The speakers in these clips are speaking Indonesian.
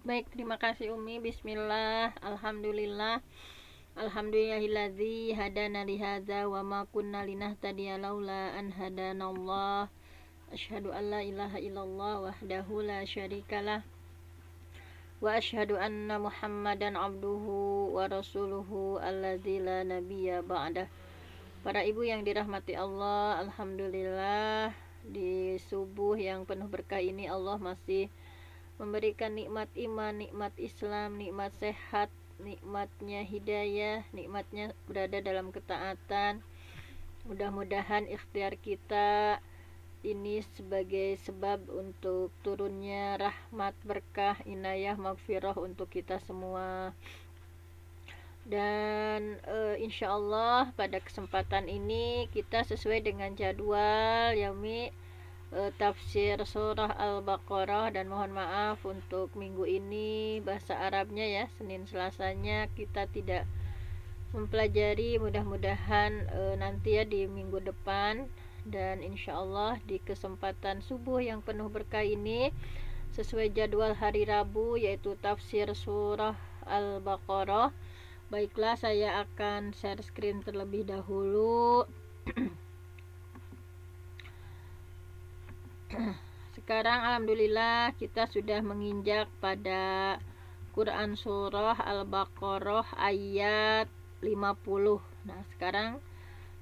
Baik, terima kasih Umi. Bismillah. Alhamdulillah. Alhamdulillahilladzi hadana lihadza wa ma kunna linahtadiya laula an hadanallah. Asyhadu an la ilaha illallah wahdahu la syarikalah wa asyhadu anna Muhammadan abduhu wa rasuluhu alladzi la nabiyya ba'dah. Para ibu yang dirahmati Allah, alhamdulillah di subuh yang penuh berkah ini Allah masih memberikan nikmat iman, nikmat Islam, nikmat sehat, nikmatnya hidayah, nikmatnya berada dalam ketaatan. Mudah-mudahan ikhtiar kita ini sebagai sebab untuk turunnya rahmat, berkah, inayah, maghfirah untuk kita semua. Dan insya Allah pada kesempatan ini kita sesuai dengan jadwal Yaumi tafsir surah Al-Baqarah, dan mohon maaf untuk minggu ini bahasa Arabnya ya, Senin Selasanya kita tidak mempelajari. Mudah-mudahan nanti ya di minggu depan, dan insya Allah di kesempatan subuh yang penuh berkah ini sesuai jadwal hari Rabu yaitu tafsir surah Al-Baqarah. Baiklah, saya akan share screen terlebih dahulu. Sekarang alhamdulillah kita sudah menginjak pada Quran surah Al-Baqarah ayat 50. Nah, sekarang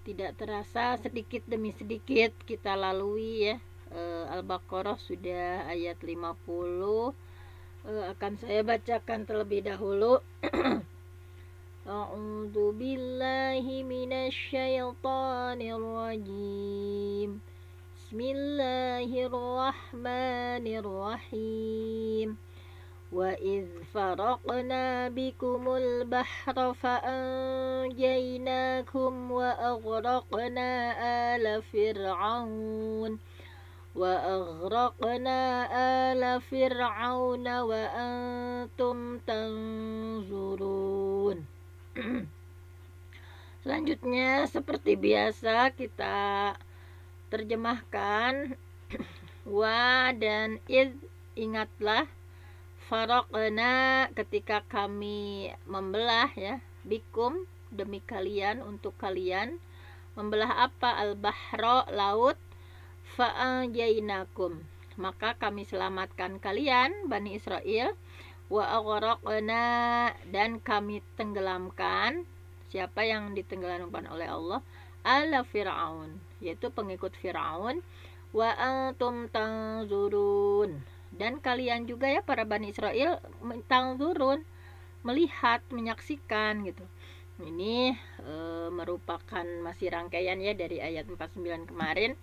tidak terasa sedikit demi sedikit kita lalui ya. Al-Baqarah sudah ayat 50. Akan saya bacakan terlebih dahulu. A'udzu billahi minasy syaithanir rajim. Bismillahirrahmanirrahim. Wa idz faraqna bikumul bahra fa'anjaynakum wa aghraqna ala fir'aun wa antum tanzurun. Selanjutnya seperti biasa kita terjemahkan. Wa dan id, ingatlah, faraqna, ketika kami membelah ya, bikum, demi kalian, untuk kalian, membelah apa? Al-bahra, laut, fa'anjainakum, maka kami selamatkan kalian Bani Israel, wa aghraqna, dan kami tenggelamkan. Siapa yang ditenggelamkan oleh Allah? Ala Fir'aun, yaitu pengikut Fir'aun. Wa antum tanzurun, dan kalian juga ya para Bani Israel, tanzurun, melihat, menyaksikan gitu. Ini merupakan masih rangkaian ya dari ayat 49 kemarin.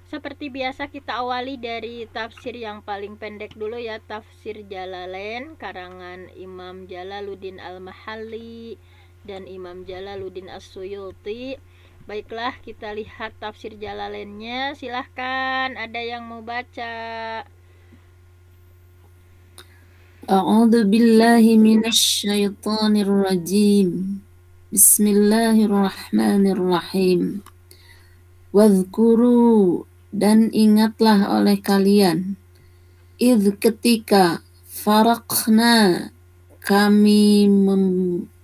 Seperti biasa kita awali dari tafsir yang paling pendek dulu ya, tafsir Jalalain karangan Imam Jalaluddin Al-Mahalli dan Imam Jalaluddin As-Suyuti. Baiklah, kita lihat tafsir Jalalainnya. Silahkan, ada yang mau baca? A'udzu billahi minasy syaithanir rajim. Bismillahirrahmanirrahim. Wadhkuru, dan ingatlah oleh kalian, idh, ketika, faraqna, kami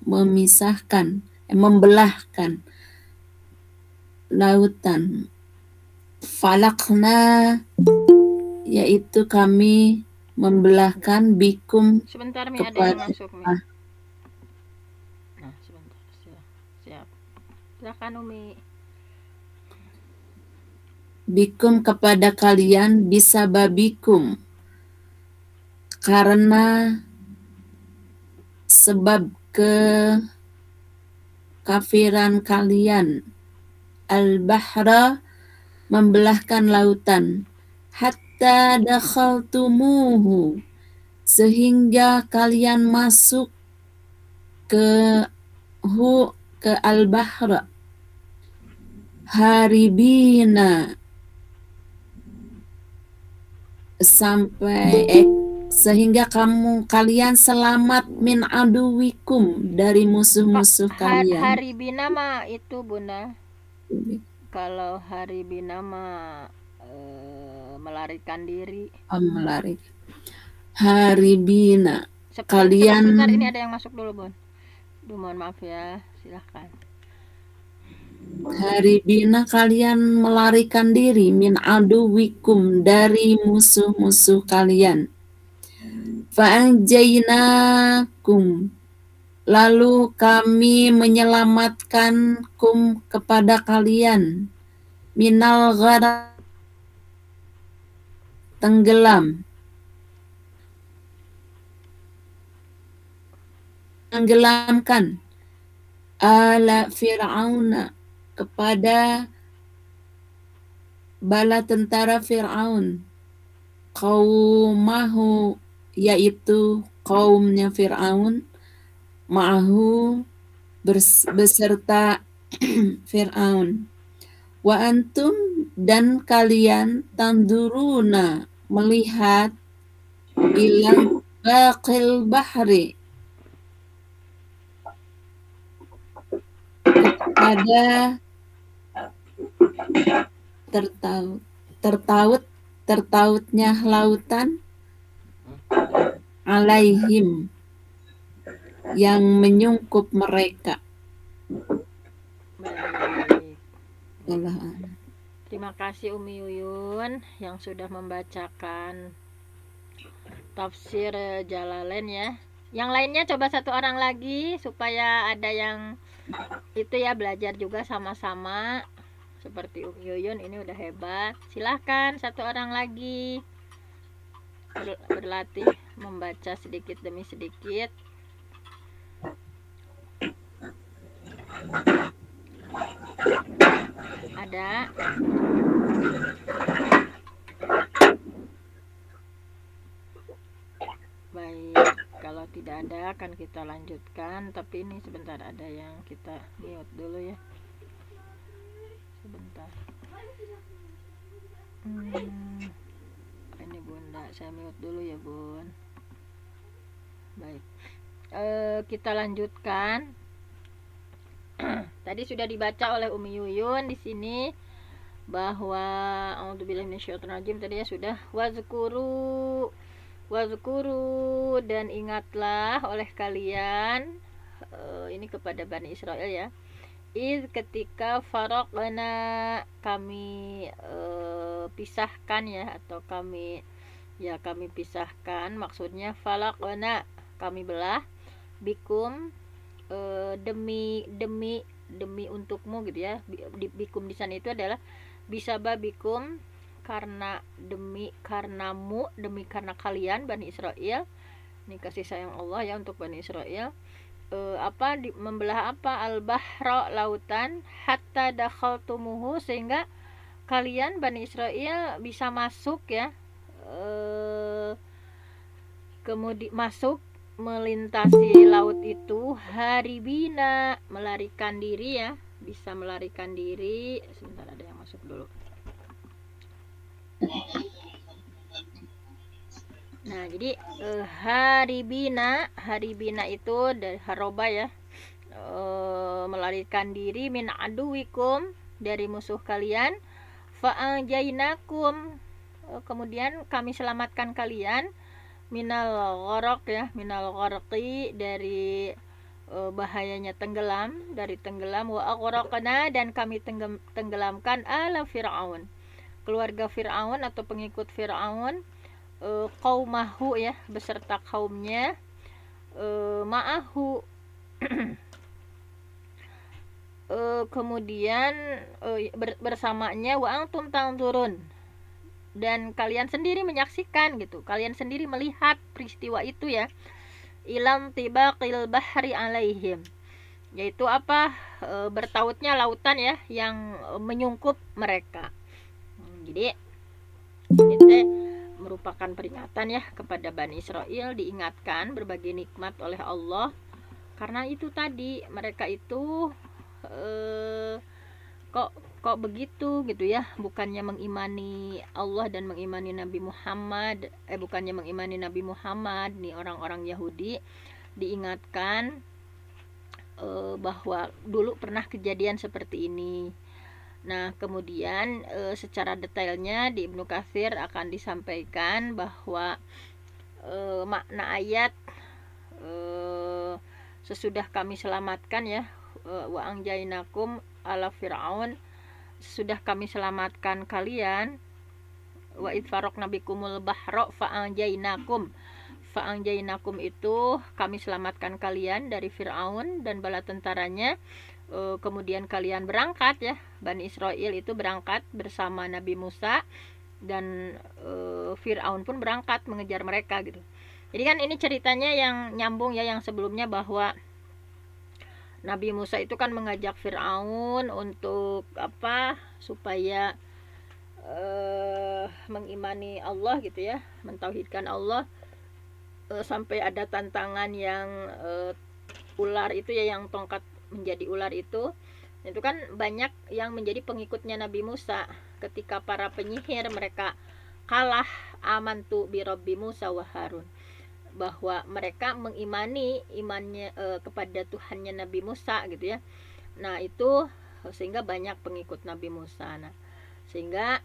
memisahkan, membelahkan lautan. Falaqna, yaitu kami membelahkan, bikum, Sebentar Mi, ada yang kepada masuk Mi. Nah, sebentar. Siap. Silakan Umi. bikum, kepada kalian, bisababikum, karena sebab kekafiran kalian, al-bahra, membelahkan lautan, hatta dakhaltumuhu, sehingga kalian masuk ke al-bahra, haribina, sampai sehingga kalian selamat, min aduwikum, dari musuh-musuh kalian. Haribina mah itu Bunda. Kalau haribina mah melarikan diri. Melari. haribina. Kalian Sebentar, ini ada yang masuk dulu, Bun. Duh, mohon maaf ya, silahkan. haribina kalian melarikan diri min aduwikum dari musuh-musuh kalian. Fa'anjainakum, lalu kami menyelamatkan kum kepada kalian minal ghara, tenggelamkan ala Fir'auna, kepada bala tentara Fir'aun, qaumahu, yaitu kaumnya Fir'aun, ma'ahu, beserta Fir'aun. Wa antum, dan kalian, tanduruna, melihat, ilang baqil bahri, kepada tertautnya lautan, alaihim, yang menyungkup mereka. Baik. Allah. Terima kasih Umi Yuyun yang sudah membacakan tafsir Jalalain ya. Yang lainnya coba satu orang lagi supaya ada yang itu ya, belajar juga sama-sama. Seperti Umi Yuyun ini udah hebat. Silahkan satu orang lagi berlatih membaca sedikit demi sedikit. Ada? Baik, kalau tidak ada akan kita lanjutkan. Tapi ini sebentar, ada yang kita mute dulu ya. Sebentar. Ini Bunda, saya mute dulu ya Bun. Baik, kita lanjutkan. Tadi sudah dibaca oleh Umi Yuyun di sini bahwa a'udzubillahi minasyaitonirrajim tadi ya sudah, wazkuru, dan ingatlah oleh kalian, ini kepada Bani Israel ya, ketika faraqna, kami pisahkan ya, atau kami pisahkan, maksudnya falaqna, kami belah, bikum, demi untukmu gitu ya. Bikum di sana itu adalah bisababikum, karena karenamu, karena kalian Bani Israel. Ini kasih sayang Allah ya untuk Bani Israel. Membelah apa? Al-bahra, lautan, hatta dakhaltumuhu, sehingga kalian Bani Israel bisa masuk ya, kemudian masuk melintasi laut itu, haribina, melarikan diri ya, bisa melarikan diri. Sebentar, ada yang masuk dulu. Nah, jadi haribina itu dari haroba ya, melarikan diri min aduwikum, dari musuh kalian, fa'anjainakum, kemudian kami selamatkan kalian, minal gharqi, dari bahayanya tenggelam, wa aghraqna, dan kami tenggelamkan ala Fir'aun, keluarga Fir'aun atau pengikut Fir'aun, qaumahu ya, beserta kaumnya, ma'ahu, kemudian bersamanya, wa antum tanzurun, dan kalian sendiri menyaksikan gitu, kalian sendiri melihat peristiwa itu ya, ilam tibaqil bahri alaihim, yaitu apa, bertautnya lautan ya, yang menyungkup mereka. Jadi ini merupakan peringatan ya kepada Bani Israel, diingatkan berbagai nikmat oleh Allah, karena itu tadi mereka itu kok begitu gitu ya, bukannya mengimani Allah dan mengimani Nabi Muhammad, bukannya mengimani Nabi Muhammad. Nih orang-orang Yahudi diingatkan bahwa dulu pernah kejadian seperti ini. Nah, kemudian secara detailnya di Ibnu Katsir akan disampaikan bahwa makna ayat sesudah kami selamatkan ya, wa anjainakum ala fir'aun, sesudah kami selamatkan kalian, wa idfarok nabikumul bahro fa'anjainakum. Fa'anjainakum itu kami selamatkan kalian dari Fir'aun dan bala tentaranya. Kemudian kalian berangkat ya, Bani Israel itu berangkat bersama Nabi Musa, dan Fir'aun pun berangkat mengejar mereka gitu. Jadi kan ini ceritanya yang nyambung ya, yang sebelumnya bahwa Nabi Musa itu kan mengajak Fir'aun untuk apa, supaya mengimani Allah gitu ya, mentauhidkan Allah, sampai ada tantangan yang ular itu ya, yang tongkat menjadi ular itu kan banyak yang menjadi pengikutnya Nabi Musa. Ketika para penyihir mereka kalah, amantu bi Rabbi Musa wa Harun, bahwa mereka mengimani imannya kepada Tuhannya Nabi Musa gitu ya. Nah itu sehingga banyak pengikut Nabi Musa. Nah sehingga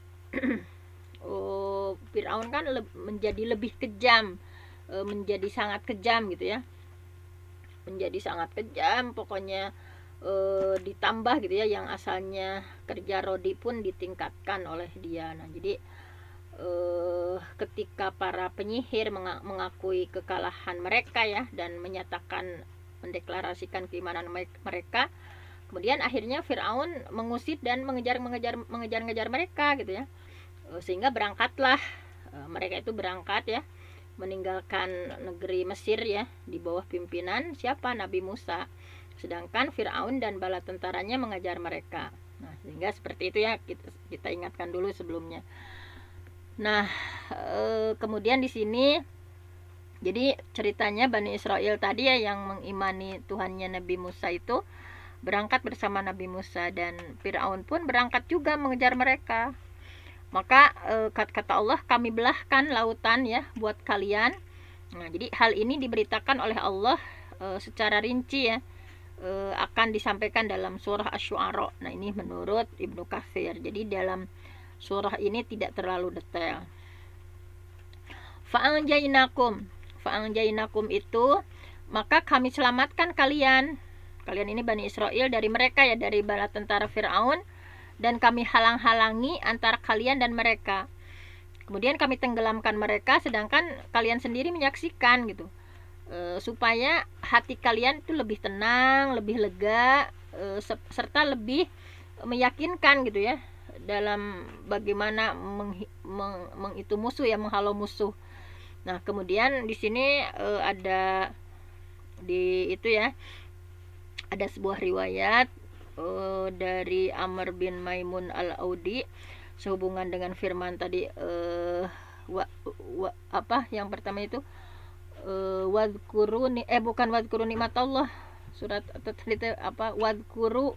Fir'aun kan menjadi lebih kejam, menjadi sangat kejam gitu ya, menjadi sangat kejam pokoknya. Ditambah gitu ya, yang asalnya kerja rodi pun ditingkatkan oleh dia. Nah jadi ketika para penyihir mengakui kekalahan mereka ya, dan menyatakan, mendeklarasikan keimanan mereka, kemudian akhirnya Fir'aun mengusir dan mengejar mereka gitu ya. Sehingga berangkatlah mereka itu berangkat ya, meninggalkan negeri Mesir ya, di bawah pimpinan siapa? Nabi Musa. Sedangkan Fir'aun dan bala tentaranya mengejar mereka. Nah sehingga seperti itu ya, kita ingatkan dulu sebelumnya. Nah kemudian di sini jadi ceritanya Bani Israel tadi ya, yang mengimani Tuhannya Nabi Musa itu berangkat bersama Nabi Musa, dan Fir'aun pun berangkat juga mengejar mereka. Maka kata Allah, kami belahkan lautan ya buat kalian. Nah jadi hal ini diberitakan oleh Allah secara rinci ya, akan disampaikan dalam surah Asy-Syu'ara. Nah ini menurut Ibnu Katsir. Jadi dalam surah ini tidak terlalu detail. Fa'anjainakum itu, maka kami selamatkan kalian ini Bani Israel dari mereka ya, dari bala tentara Fir'aun, dan kami halang-halangi antara kalian dan mereka. Kemudian kami tenggelamkan mereka, sedangkan kalian sendiri menyaksikan gitu. Supaya hati kalian itu lebih tenang, lebih lega, serta lebih meyakinkan gitu ya, dalam bagaimana itu musuh ya, menghalau musuh. Nah kemudian di sini ada itu ya, ada sebuah riwayat dari Amr bin Maimun al-Audi sehubungan dengan firman tadi, apa yang pertama itu, wadkuru nikmatallah, surat apa, wadkuru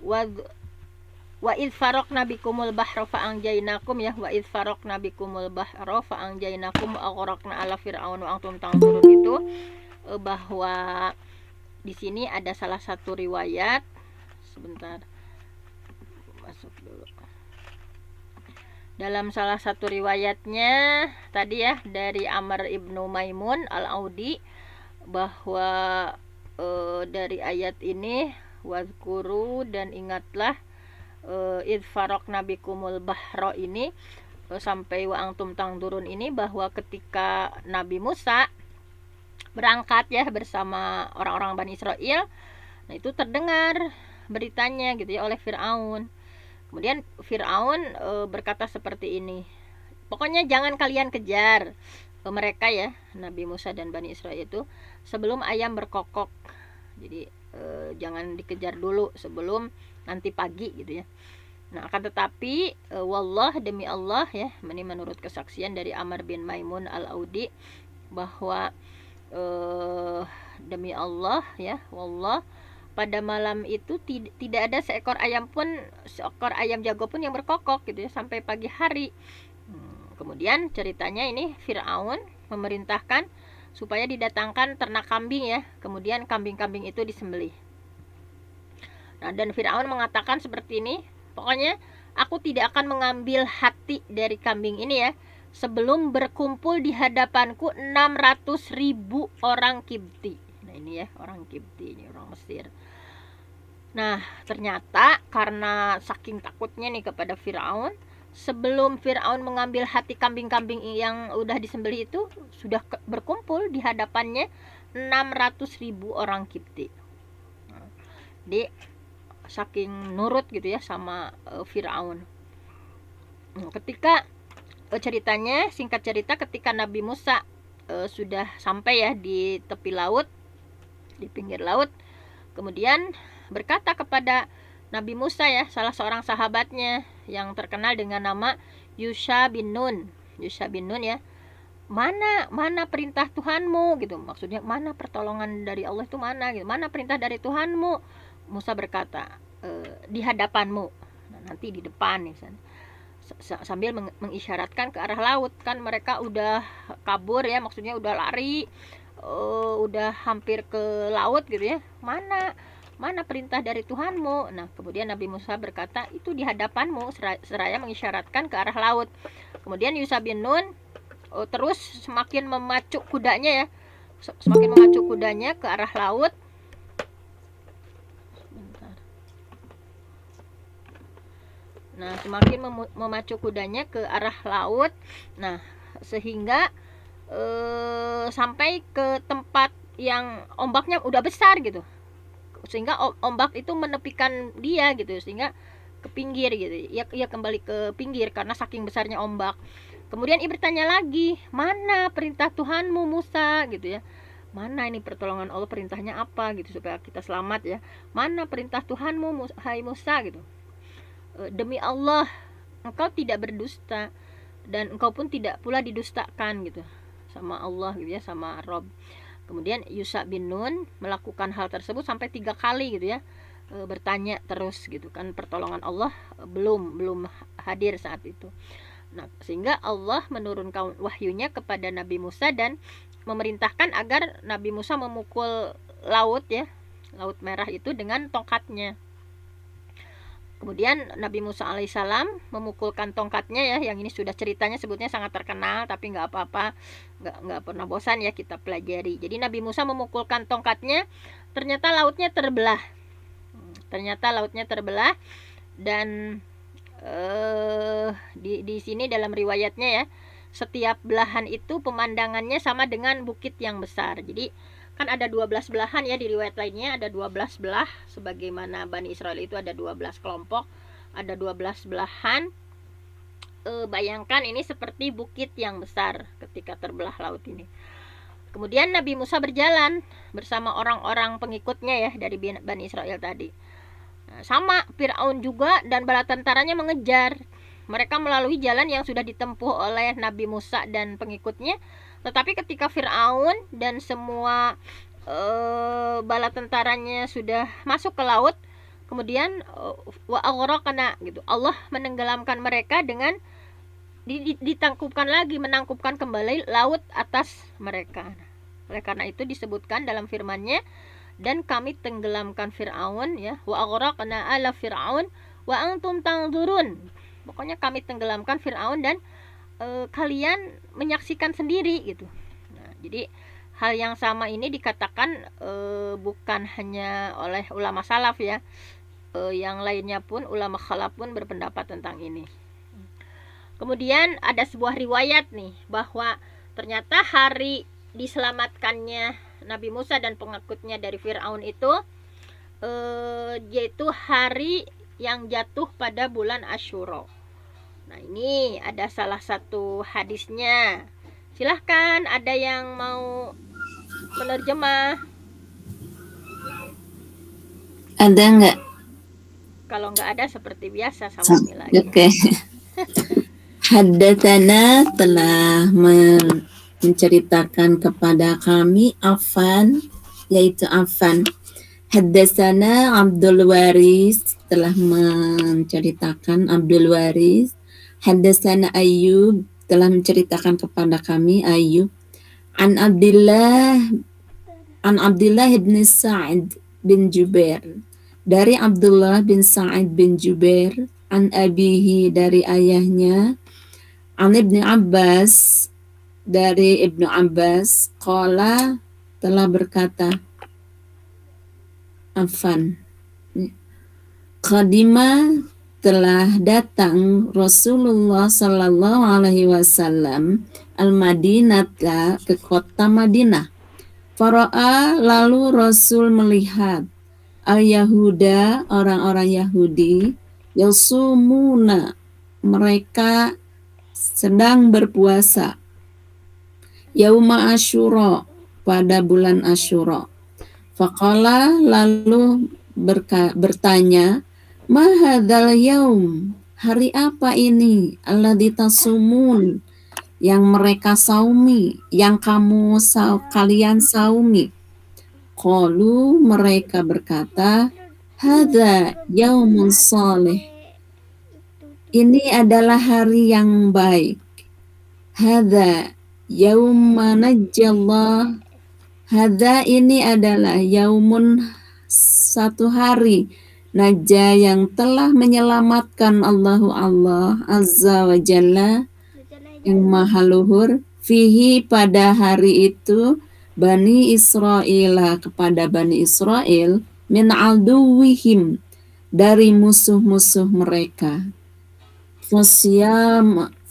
wa id faraqna bikumul bahra fa anjaynakum ya, wa id faraqna bikumul bahra fa anjaynakum aghraqna ala fir'aun wa antum tanzurun, itu bahwa di sini ada salah satu riwayat, sebentar masuk dulu. Dalam salah satu riwayatnya tadi ya, dari Amr ibnu Maimun al-Audi, bahwa dari ayat ini, wadkuru, dan ingatlah, id faraqna bikumul bahra ini, sampai wa antum tangdurun ini, bahwa ketika Nabi Musa berangkat ya bersama orang-orang Bani Israel, nah itu terdengar beritanya gitu ya oleh Fir'aun. Kemudian Fir'aun berkata seperti ini, pokoknya jangan kalian kejar mereka ya, Nabi Musa dan Bani Israel itu, sebelum ayam berkokok. Jadi jangan dikejar dulu sebelum nanti pagi gitu ya. Nah akan tetapi wallah, demi Allah ya, ini menurut kesaksian dari Amr bin Maimun al-Audi, bahwa demi Allah ya, wallah, pada malam itu tidak ada seekor ayam jago pun yang berkokok gitu ya, sampai pagi hari. Kemudian ceritanya ini Fir'aun memerintahkan supaya didatangkan ternak kambing ya, kemudian kambing-kambing itu disembelih. Nah dan Fir'aun mengatakan seperti ini, pokoknya aku tidak akan mengambil hati dari kambing ini ya, sebelum berkumpul di hadapanku 600.000 orang Kipti. Nah ini ya, orang Kipti, ini orang Mesir. Nah ternyata karena saking takutnya nih kepada Firaun, sebelum Firaun mengambil hati kambing-kambing yang udah disembelih itu, sudah berkumpul di hadapannya 600.000 orang Kipti. Nah, jadi saking nurut gitu ya sama Firaun. Ketika ceritanya, singkat cerita, ketika Nabi Musa sudah sampai ya di tepi laut, di pinggir laut, kemudian berkata kepada Nabi Musa ya, salah seorang sahabatnya yang terkenal dengan nama Yusha bin Nun. Yusha bin Nun ya, mana perintah Tuhanmu gitu, maksudnya mana pertolongan dari Allah itu mana gitu, mana perintah dari Tuhanmu. Musa berkata, di hadapanmu. Nah, nanti di depan nih sambil mengisyaratkan ke arah laut. Kan mereka udah kabur ya, maksudnya udah lari, udah hampir ke laut gitu ya. Mana perintah dari Tuhanmu. Nah kemudian Nabi Musa berkata, itu di hadapanmu, seraya mengisyaratkan ke arah laut. Kemudian Yusha bin Nun terus semakin memacu kudanya ya, semakin memacu kudanya ke arah laut. Nah semakin memacu kudanya ke arah laut. Nah sehingga sampai ke tempat yang ombaknya udah besar gitu, sehingga ombak itu menepikan dia gitu, sehingga ke pinggir gitu. Ia kembali ke pinggir karena saking besarnya ombak. Kemudian ia bertanya lagi, mana perintah Tuhanmu Musa gitu ya, mana ini pertolongan Allah, perintahnya apa gitu supaya kita selamat ya, mana perintah Tuhanmu hai Musa gitu. Demi Allah engkau tidak berdusta dan engkau pun tidak pula didustakan gitu sama Allah gitu ya, sama Rob. Kemudian Yusha bin Nun melakukan hal tersebut sampai 3 kali gitu ya, bertanya terus gitu kan, pertolongan Allah belum hadir saat itu. Nah sehingga Allah menurunkan wahyunya kepada Nabi Musa dan memerintahkan agar Nabi Musa memukul laut ya, Laut Merah itu dengan tongkatnya. Kemudian Nabi Musa alaihissalam memukulkan tongkatnya ya, yang ini sudah ceritanya sebutnya sangat terkenal, tapi nggak apa-apa, nggak pernah bosan ya kita pelajari. Jadi Nabi Musa memukulkan tongkatnya, ternyata lautnya terbelah. Dan di sini dalam riwayatnya ya, setiap belahan itu pemandangannya sama dengan bukit yang besar. Jadi kan ada 12 belahan ya, di riwayat lainnya ada 12 belah, sebagaimana Bani Israel itu ada 12 kelompok, ada 12 belahan. Bayangkan ini seperti bukit yang besar ketika terbelah laut ini. Kemudian Nabi Musa berjalan bersama orang-orang pengikutnya ya dari Bani Israel tadi. Nah, sama Firaun juga dan bala tentaranya mengejar. Mereka melalui jalan yang sudah ditempuh oleh Nabi Musa dan pengikutnya. Tetapi ketika Firaun dan semua bala tentaranya sudah masuk ke laut, kemudian wa aghraqna gitu, Allah menenggelamkan mereka dengan menangkupkan kembali laut atas mereka. Oleh karena itu disebutkan dalam firman-Nya, dan kami tenggelamkan Firaun ya, wa aghraqna ala Firaun wa antum tanzurun. Pokoknya kami tenggelamkan Firaun dan kalian menyaksikan sendiri gitu. Nah, jadi hal yang sama ini dikatakan bukan hanya oleh ulama salaf ya, yang lainnya pun, ulama khalaf pun berpendapat tentang ini. Kemudian ada sebuah riwayat nih, bahwa ternyata hari diselamatkannya Nabi Musa dan pengikutnya dari Firaun itu yaitu hari yang jatuh pada bulan Asyura. Nah ini ada salah satu hadisnya. Silahkan, ada yang mau menerjemah? Ada nggak? Kalau nggak ada seperti biasa sama Mila lagi. Oke. Haddatsana telah menceritakan kepada kami Affan, yaitu Affan. Haddatsana Abdul Waris telah menceritakan Abdul Waris. Haddatsana Ayyub telah menceritakan kepada kami Ayyub. An Abdullah bin Sa'id bin Jubair, dari Abdullah bin Sa'id bin Jubair, an abihi dari ayahnya, An Ibnu Abbas, dari Ibnu Abbas, qala, telah berkata, afan, qadima, telah datang Rasulullah Sallallahu Alaihi Wasallam al-Madinata, ke kota Madinah. Fara'a, lalu Rasul melihat al-Yahuda, orang-orang Yahudi, yasumuna, mereka sedang berpuasa, yauma Asyura, pada bulan Asyura. Faqala, lalu bertanya, ma hadzal yaum, hari apa ini, alladzi tasumun, yang mereka saumi, yang kalian saumi. Qalu, mereka berkata, hadza yaumun salih, ini adalah hari yang baik. Hadza yauma najjallah, hadza, ini adalah yaumun, satu hari, naja, yang telah menyelamatkan Allahu Allah Azza wa Jalla, yang maha luhur, fihi, pada hari itu, Bani Israel, kepada Bani Israel, min aduwihim, dari musuh-musuh mereka.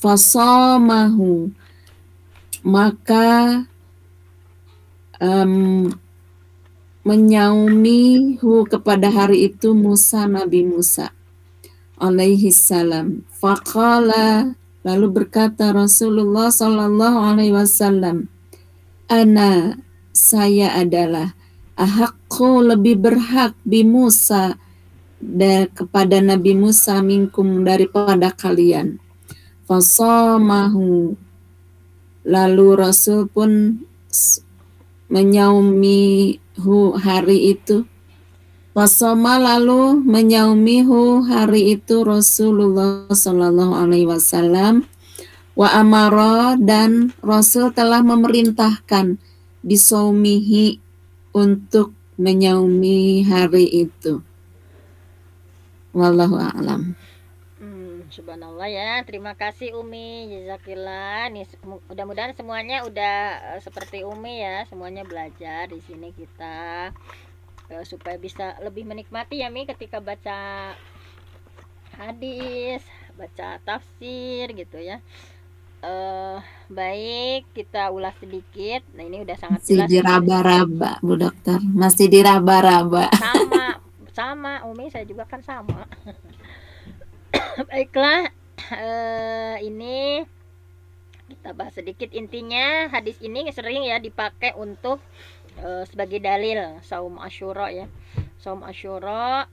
Fasamahu, maka menyaumihu, kepada hari itu, Musa, Nabi Musa alaihi salam. Faqala, lalu berkata Rasulullah Sallallahu Alaihi Wasallam, ana, saya adalah ahakku, lebih berhak, bi Musa, kepada Nabi Musa, minkum, daripada kalian. Fasamahu, lalu Rasul pun menyaumihu hari itu. Fasoma, lalu menyaumihu hari itu Rasulullah Sallallahu Alaihi Wasallam. Wa amara, dan Rasul telah memerintahkan, bisaumihi, untuk menyaumi hari itu. Wallahu a'lam. Subhanallah ya, terima kasih Umi, jazakillah. Nih, mudah-mudahan semuanya udah seperti Umi ya, semuanya belajar di sini kita supaya bisa lebih menikmati ya Mi, ketika baca hadis, baca tafsir gitu ya. Baik, kita ulas sedikit. Nah, ini udah sangat masih jelas. diraba-raba, Bu Dokter, masih diraba-raba. Sama Umi, saya juga kan sama. Baiklah, ini kita bahas sedikit. Intinya hadis ini sering ya dipakai untuk sebagai dalil saum Asyura ya. Saum Asyura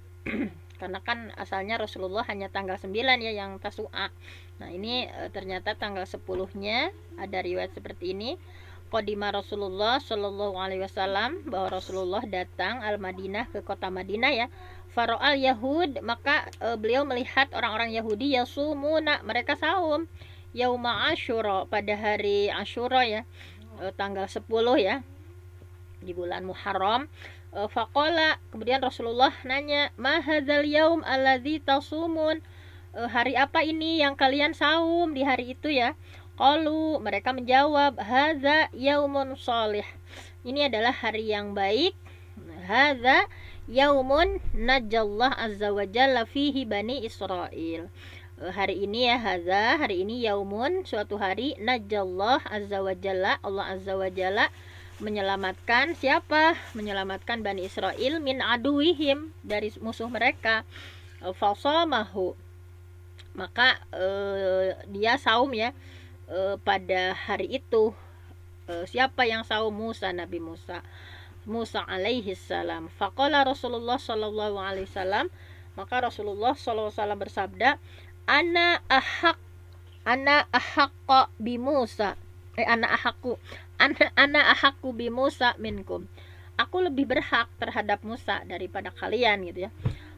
karena kan asalnya Rasulullah hanya tanggal 9 ya yang Tasu'a. Nah, ini ternyata tanggal 10-nya ada riwayat seperti ini. Qadima Rasulullah Shallallahu Alaihi Wasallam, bahwa Rasulullah datang al-Madinah, ke kota Madinah ya. Faro'al Yahud, maka beliau melihat orang-orang Yahudi yasumuna, mereka saum yauma Asyura, pada hari Asyura ya, tanggal 10 ya, di bulan Muharram. Faqala, kemudian Rasulullah nanya, ma hadzal yaum alladzi tasumun, hari apa ini yang kalian saum di hari itu ya. Qalu, mereka menjawab, hadza yaumun shalih, ini adalah hari yang baik. Hadza yaumun najallah azza wa jalla fihi bani Israel, hari ini ya, hadza, hari ini, yaumun, suatu hari, najallah azza wa jalla, Allah azza wa jalla menyelamatkan siapa? Menyelamatkan Bani Israel min aduwihim, dari musuh mereka. Fasamahu, maka dia saum ya pada hari itu. Siapa yang saum? Musa, Nabi Musa alaihi salam. Faqala Rasulullah sallallahu alaihi wasallam, maka Rasulullah sallallahu alaihi wasallam bersabda, ana ahaqqa bi Musa, ana ahaqku bi Musa minkum, aku lebih berhak terhadap Musa daripada kalian gitu ya.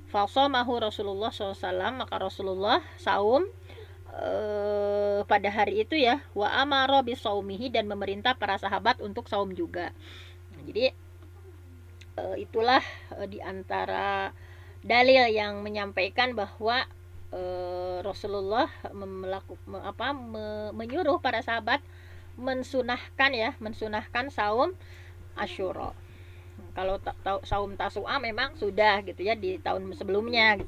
Fasamahu Rasulullah SAW, maka Rasulullah saum pada hari itu ya. Wa amara bisaumihi, dan memerintah para sahabat untuk saum juga. Nah, jadi itulah di antara dalil yang menyampaikan bahwa Rasulullah menyuruh para sahabat mensunahkan saum Asyura. Kalau saum Tasu'a memang sudah gitu ya di tahun sebelumnya.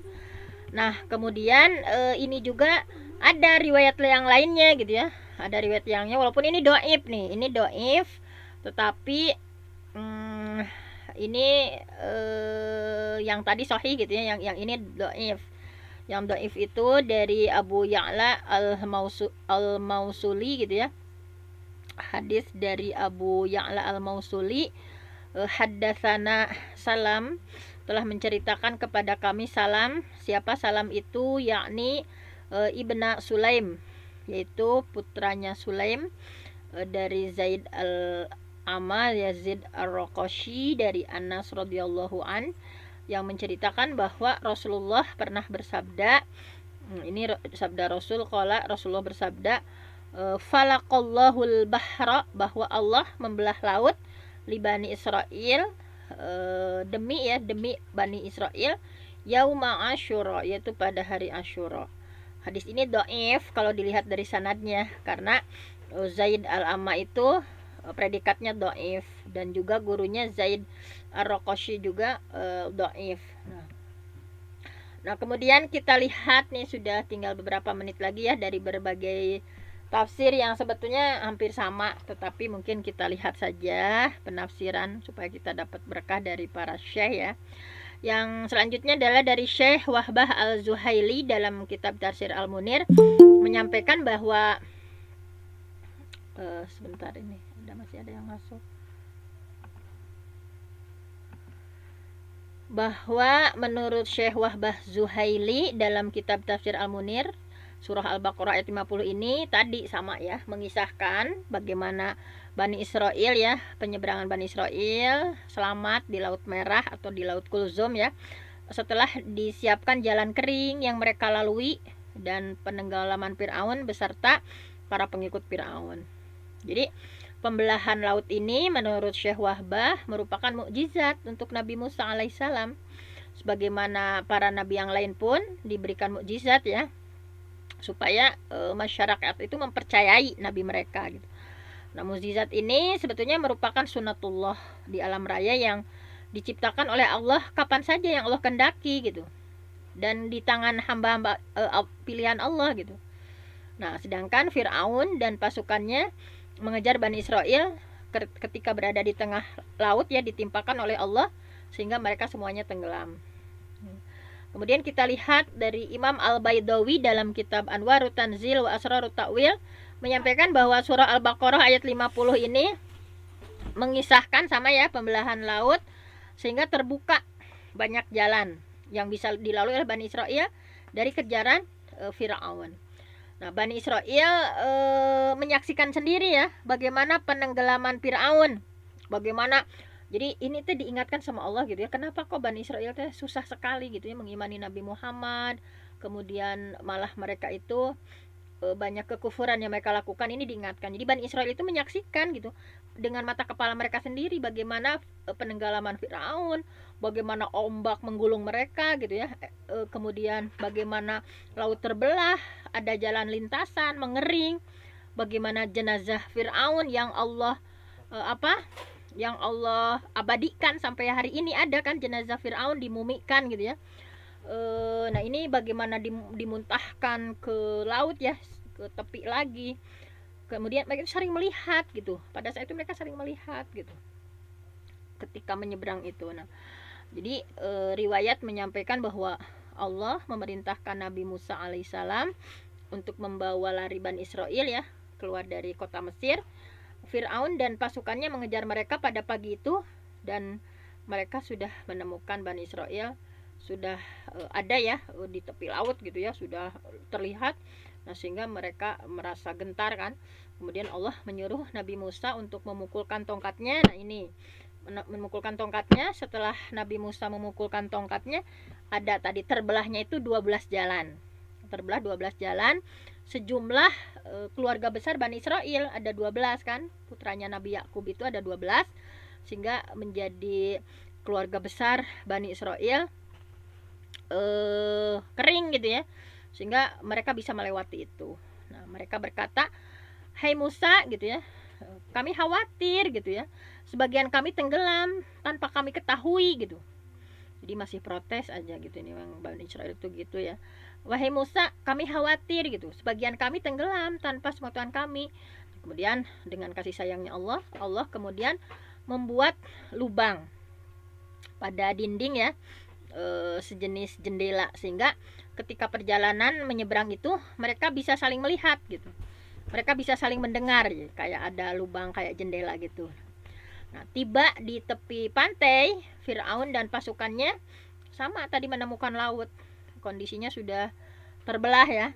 Nah, kemudian ini juga ada riwayat yang lainnya gitu ya. Ada riwayat yangnya walaupun ini dhaif nih. Ini dhaif tetapi ini yang tadi sahih gitu ya. Yang ini dhaif. Yang dhaif itu dari Abu Ya'la al-Mausuli gitu ya. Hadis dari Abu Ya'la al-Mausuli, haddatsana Salam, telah menceritakan kepada kami Salam. Siapa Salam itu? Yakni Ibna Sulaim, yaitu putranya Sulaim, dari Zaid al-Amma Yazid ar-Raqashi dari Anas radhiyallahu an, yang menceritakan bahwa Rasulullah pernah bersabda, ini sabda Rasul, qala, Rasulullah bersabda, falaqallahul bahra, bahwa Allah membelah laut, li Bani Israel, demi Bani Israel, yauma Asyura, yaitu pada hari Asyura. Hadis ini dhaif kalau dilihat dari sanadnya, karena Zaid al-Amma itu predikatnya dhaif, dan juga gurunya Zaid ar-Raqashi juga dhaif. Nah, kemudian kita lihat nih, sudah tinggal beberapa menit lagi ya, dari berbagai tafsir yang sebetulnya hampir sama, tetapi mungkin kita lihat saja penafsiran supaya kita dapat berkah dari para syekh ya. Yang selanjutnya adalah dari Syekh Wahbah al-Zuhaili dalam kitab Tafsir Al-Munir, menyampaikan bahwa sebentar, ini masih ada yang masuk, bahwa menurut Syekh Wahbah Zuhaili dalam kitab Tafsir Al-Munir, surah Al-Baqarah ayat 50 ini tadi sama ya, mengisahkan bagaimana Bani Israel ya, penyeberangan Bani Israel selamat di Laut Merah atau di Laut Kulzum ya, setelah disiapkan jalan kering yang mereka lalui, dan penenggelaman Fir'aun beserta para pengikut Fir'aun. Jadi pembelahan laut ini menurut Syekh Wahbah merupakan mukjizat untuk Nabi Musa alaihissalam, sebagaimana para nabi yang lain pun diberikan mukjizat ya, supaya masyarakat itu mempercayai nabi mereka gitu. Nah, mukjizat ini sebetulnya merupakan sunatullah di alam raya yang diciptakan oleh Allah kapan saja yang Allah kehendaki gitu, dan di tangan hamba-hamba pilihan Allah gitu. Nah, sedangkan Fir'aun dan pasukannya mengejar Bani Israel ketika berada di tengah laut ya, ditimpakan oleh Allah sehingga mereka semuanya tenggelam. Kemudian kita lihat dari Imam Al-Baidawi dalam kitab Anwarut Tanzil wa Asrarut Ta'wil, menyampaikan bahwa surah Al-Baqarah ayat 50 ini mengisahkan sama ya, pembelahan laut sehingga terbuka banyak jalan yang bisa dilalui oleh Bani Israel dari kejaran Fir'aun. Nah, Bani Israel menyaksikan sendiri ya bagaimana penenggelaman Fir'aun, bagaimana. Jadi ini tuh diingatkan sama Allah gitu ya, kenapa kok Bani Israel tuh susah sekali gitu ya mengimani Nabi Muhammad, kemudian malah mereka itu banyak kekufuran yang mereka lakukan. Ini diingatkan. Jadi Bani Israel itu menyaksikan gitu dengan mata kepala mereka sendiri bagaimana penenggelaman Firaun, bagaimana ombak menggulung mereka gitu ya, kemudian bagaimana laut terbelah, ada jalan lintasan mengering, bagaimana jenazah Firaun yang Allah yang Allah abadikan sampai hari ini, ada kan jenazah Firaun dimumikan gitu ya. Nah, ini bagaimana dimuntahkan ke laut ya, ke tepi lagi. Kemudian mereka sering melihat gitu. Pada saat itu mereka sering melihat gitu ketika menyeberang itu. Nah, jadi riwayat menyampaikan bahwa Allah memerintahkan Nabi Musa alaihissalam untuk membawa lari Bani Israel ya keluar dari kota Mesir. Fir'aun dan pasukannya mengejar mereka pada pagi itu, dan mereka sudah menemukan Bani Israel sudah ada ya di tepi laut gitu ya, sudah terlihat. Nah, sehingga mereka merasa gentar kan. Kemudian Allah menyuruh Nabi Musa untuk memukulkan tongkatnya. Nah, ini memukulkan tongkatnya. Setelah Nabi Musa memukulkan tongkatnya, ada tadi terbelahnya itu 12 jalan. Terbelah 12 jalan. Sejumlah keluarga besar Bani Israel ada 12 kan, putranya Nabi Yakub itu ada 12, sehingga menjadi keluarga besar Bani Israel kering gitu ya. sehingga mereka bisa melewati itu. Nah, mereka berkata, "Hai Musa," gitu ya, "kami khawatir," gitu ya, "sebagian kami tenggelam tanpa kami ketahui," gitu. Jadi masih protes aja gitu, ini memang Bani Israel itu gitu ya. "Wahai Musa, kami khawatir," gitu, "sebagian kami tenggelam tanpa sepengetahuan kami." Kemudian dengan kasih sayangnya Allah, Allah kemudian membuat lubang pada dinding ya, sejenis jendela, sehingga ketika perjalanan menyeberang itu mereka bisa saling melihat gitu. Mereka bisa saling mendengar ya, kayak ada lubang kayak jendela gitu. Nah, tiba di tepi pantai, Firaun dan pasukannya sama tadi menemukan laut. Kondisinya sudah terbelah ya.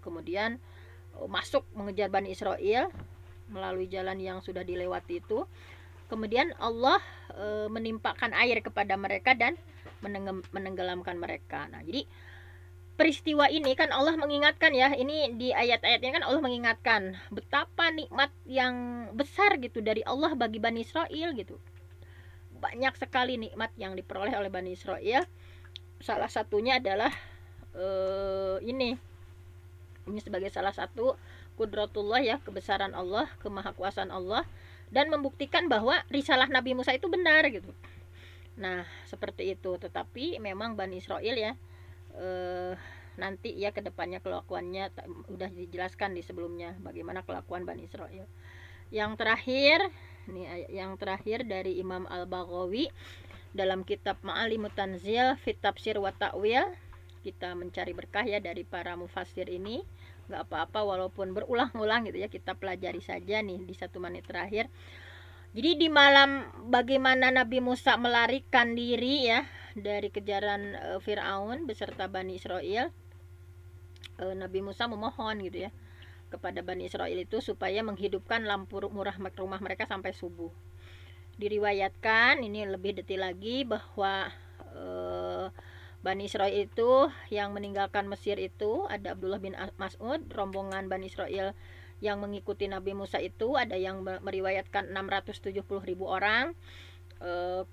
Kemudian masuk mengejar Bani Israel melalui jalan yang sudah dilewati itu. Kemudian Allah menimpakan air kepada mereka dan menenggelamkan mereka. Nah, jadi peristiwa ini kan Allah mengingatkan ya, ini di ayat-ayat ini kan Allah mengingatkan betapa nikmat yang besar gitu dari Allah bagi Bani Israel gitu. Banyak sekali nikmat yang diperoleh oleh Bani Israel. Salah satunya adalah ini sebagai salah satu kudratullah ya, kebesaran Allah, kemahakuasaan Allah, dan membuktikan bahwa risalah Nabi Musa itu benar gitu. Nah, seperti itu. Tetapi memang Bani Israel ya, nanti ya kedepannya kelakuannya udah dijelaskan di sebelumnya bagaimana kelakuan Bani Israel. Yang terakhir, nih yang terakhir dari Imam Al-Baghawi dalam kitab Ma'alimut Tanzil Fit Tafsir wa Ta'wil. Kita mencari berkah ya dari para mufassir ini. Gak apa-apa walaupun berulang-ulang gitu ya, kita pelajari saja nih di 1 menit terakhir. Jadi di malam bagaimana Nabi Musa melarikan diri ya dari kejaran Firaun beserta Bani Israel, Nabi Musa memohon gitu ya kepada Bani Israel itu supaya menghidupkan lampu murah rumah mereka sampai subuh. Diriwayatkan ini lebih detail lagi bahwa Bani Israel itu yang meninggalkan Mesir itu ada Abdullah bin Mas'ud, rombongan Bani Israel yang mengikuti Nabi Musa itu ada yang meriwayatkan 670.000 orang.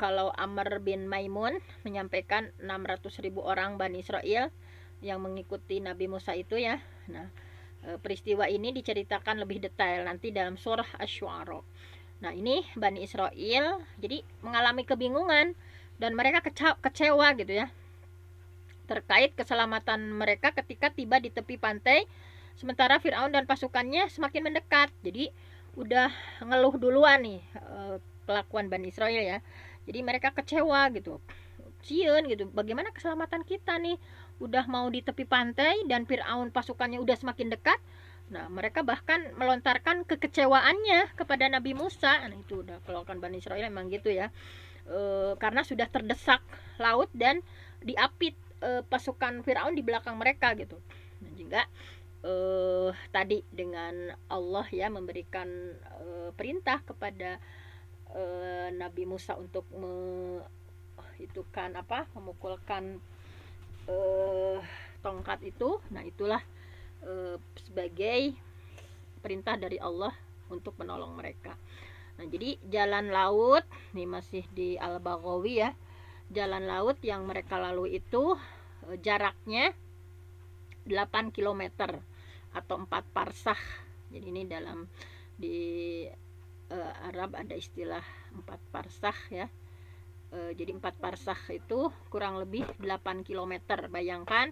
Kalau Amr bin Maimun menyampaikan 600.000 orang Bani Israel yang mengikuti Nabi Musa itu ya. Nah, peristiwa ini diceritakan lebih detail nanti dalam surah Asy-Syu'ara. Nah, ini Bani Israel jadi mengalami kebingungan dan mereka kecewa gitu ya terkait keselamatan mereka ketika tiba di tepi pantai, sementara Firaun dan pasukannya semakin mendekat. Jadi udah ngeluh duluan nih kelakuan Bani Israel ya. Jadi mereka kecewa gitu, sieun gitu, bagaimana keselamatan kita nih, udah mau di tepi pantai dan Firaun pasukannya udah semakin dekat. Nah, mereka bahkan melontarkan kekecewaannya kepada Nabi Musa. Nah, itu udah kelakuan Bani Israel memang gitu ya, karena sudah terdesak laut dan diapit pasukan Firaun di belakang mereka gitu. Nah, juga tadi dengan Allah ya memberikan perintah kepada Nabi Musa untuk memukulkan tongkat itu. Nah, itulah sebagai perintah dari Allah untuk menolong mereka. Nah, jadi jalan laut nih masih di Al-Baghawi ya. Jalan laut yang mereka lalui itu jaraknya 8 km atau 4 parsah. Jadi ini dalam di Arab ada istilah 4 parsah ya. Jadi 4 parsah itu kurang lebih 8 km. Bayangkan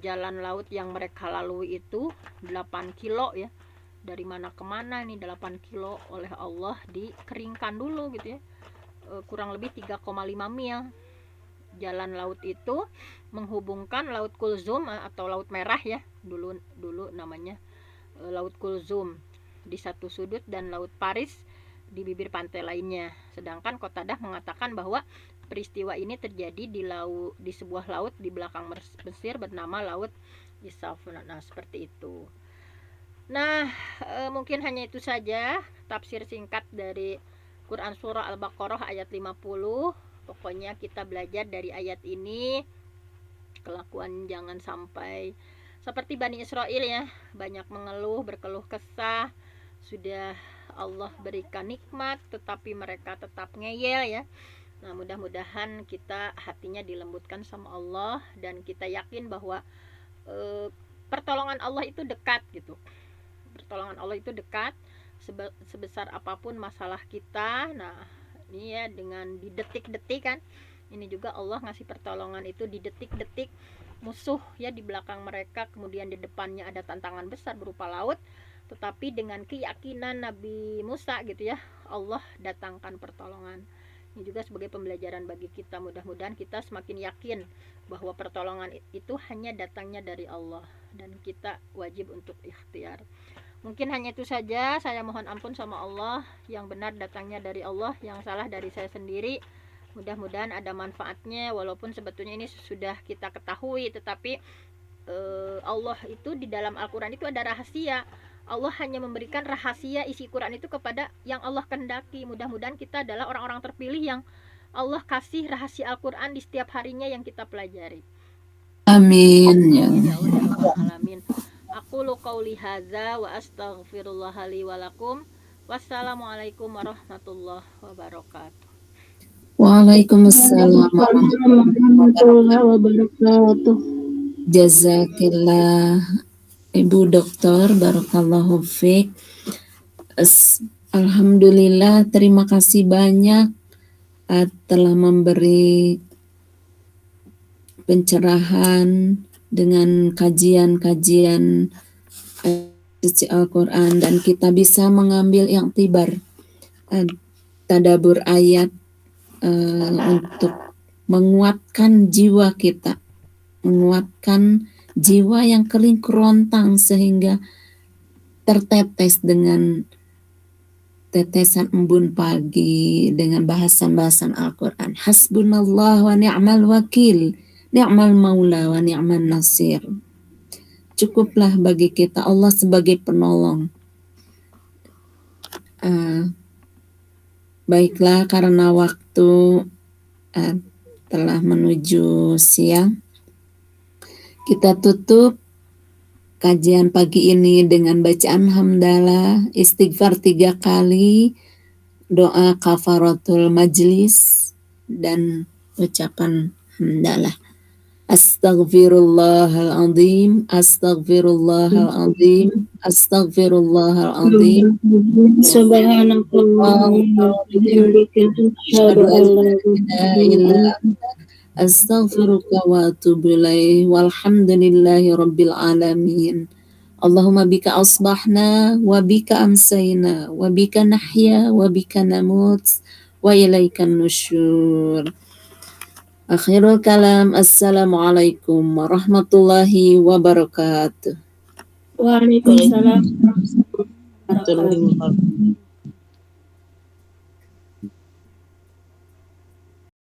jalan laut yang mereka lalui itu 8 kilo ya. Dari mana ke mana nih 8 kilo oleh Allah dikeringkan dulu gitu ya. Kurang lebih 3,5 mil. Jalan laut itu menghubungkan Laut Kulzum atau Laut Merah ya. Dulu namanya Laut Kulzum di satu sudut dan Laut Paris di bibir pantai lainnya. Sedangkan Qatadah mengatakan bahwa peristiwa ini terjadi di sebuah laut di belakang Mesir bernama Laut Isaf. Nah, seperti itu. Nah, mungkin hanya itu saja tafsir singkat dari Quran Surah Al-Baqarah ayat 50. Pokoknya kita belajar dari ayat ini kelakuan jangan sampai seperti Bani Israel ya, banyak mengeluh, berkeluh kesah, sudah Allah berikan nikmat tetapi mereka tetap ngeyel ya. Nah, mudah-mudahan kita hatinya dilembutkan sama Allah dan kita yakin bahwa pertolongan Allah itu dekat gitu. Pertolongan Allah itu dekat sebesar apapun masalah kita. Nah, ini ya dengan di detik-detik kan. Ini juga Allah ngasih pertolongan itu di detik-detik musuh ya di belakang mereka, kemudian di depannya ada tantangan besar berupa laut, tetapi dengan keyakinan Nabi Musa gitu ya, Allah datangkan pertolongan. Ini juga sebagai pembelajaran bagi kita, mudah-mudahan kita semakin yakin bahwa pertolongan itu hanya datangnya dari Allah dan kita wajib untuk ikhtiar. Mungkin hanya itu saja, saya mohon ampun sama Allah. Yang benar datangnya dari Allah, yang salah dari saya sendiri. Mudah-mudahan ada manfaatnya, walaupun sebetulnya ini sudah kita ketahui, tetapi Allah itu di dalam Al-Quran itu ada rahasia. Allah hanya memberikan rahasia isi Quran itu kepada yang Allah kehendaki. Mudah-mudahan kita adalah orang-orang terpilih yang Allah kasih rahasia Al-Quran di setiap harinya yang kita pelajari. Amin ya. Alamin. Aku qauli hadza wa astaghfirullah li wa lakum. Wassalamualaikum warahmatullahi wabarakatuh. Waalaikumsalam warahmatullahi wabarakatuh. Jazakillah Ibu Doktor, barakallahu fiik. Alhamdulillah, terima kasih banyak telah memberi pencerahan dengan kajian-kajian suci Al-Quran, dan kita bisa mengambil i'tibar tadabbur ayat untuk menguatkan jiwa kita, menguatkan jiwa yang kering kerontang sehingga tertetes dengan tetesan embun pagi dengan bahasan-bahasan Al-Quran. Hasbunallah wa ni'mal wakil, ni'mal maula wa ni'mal nasir. Cukuplah bagi kita Allah sebagai penolong. Baiklah, karena waktu telah menuju siang, kita tutup kajian pagi ini dengan bacaan hamdalah, istighfar 3 kali, doa kafaratul majlis, dan ucapan hamdalah. Astaghfirullahaladzim, astaghfirullahaladzim, astaghfirullahaladzim. Subhanallah wa bihamdika asyhadu an la ilaha illa anta astaghfiruka wa atubu ilaik. Walhamdulillahi rabbil alamin. Allahumma bika asbahna wa bika amsayna wa bika nahya wa bika namut wa ilaikan nusyur. Akhirul kalam, assalamualaikum warahmatullahi wabarakatuh. Waalaikumsalam warahmatullahi wabarakatuh.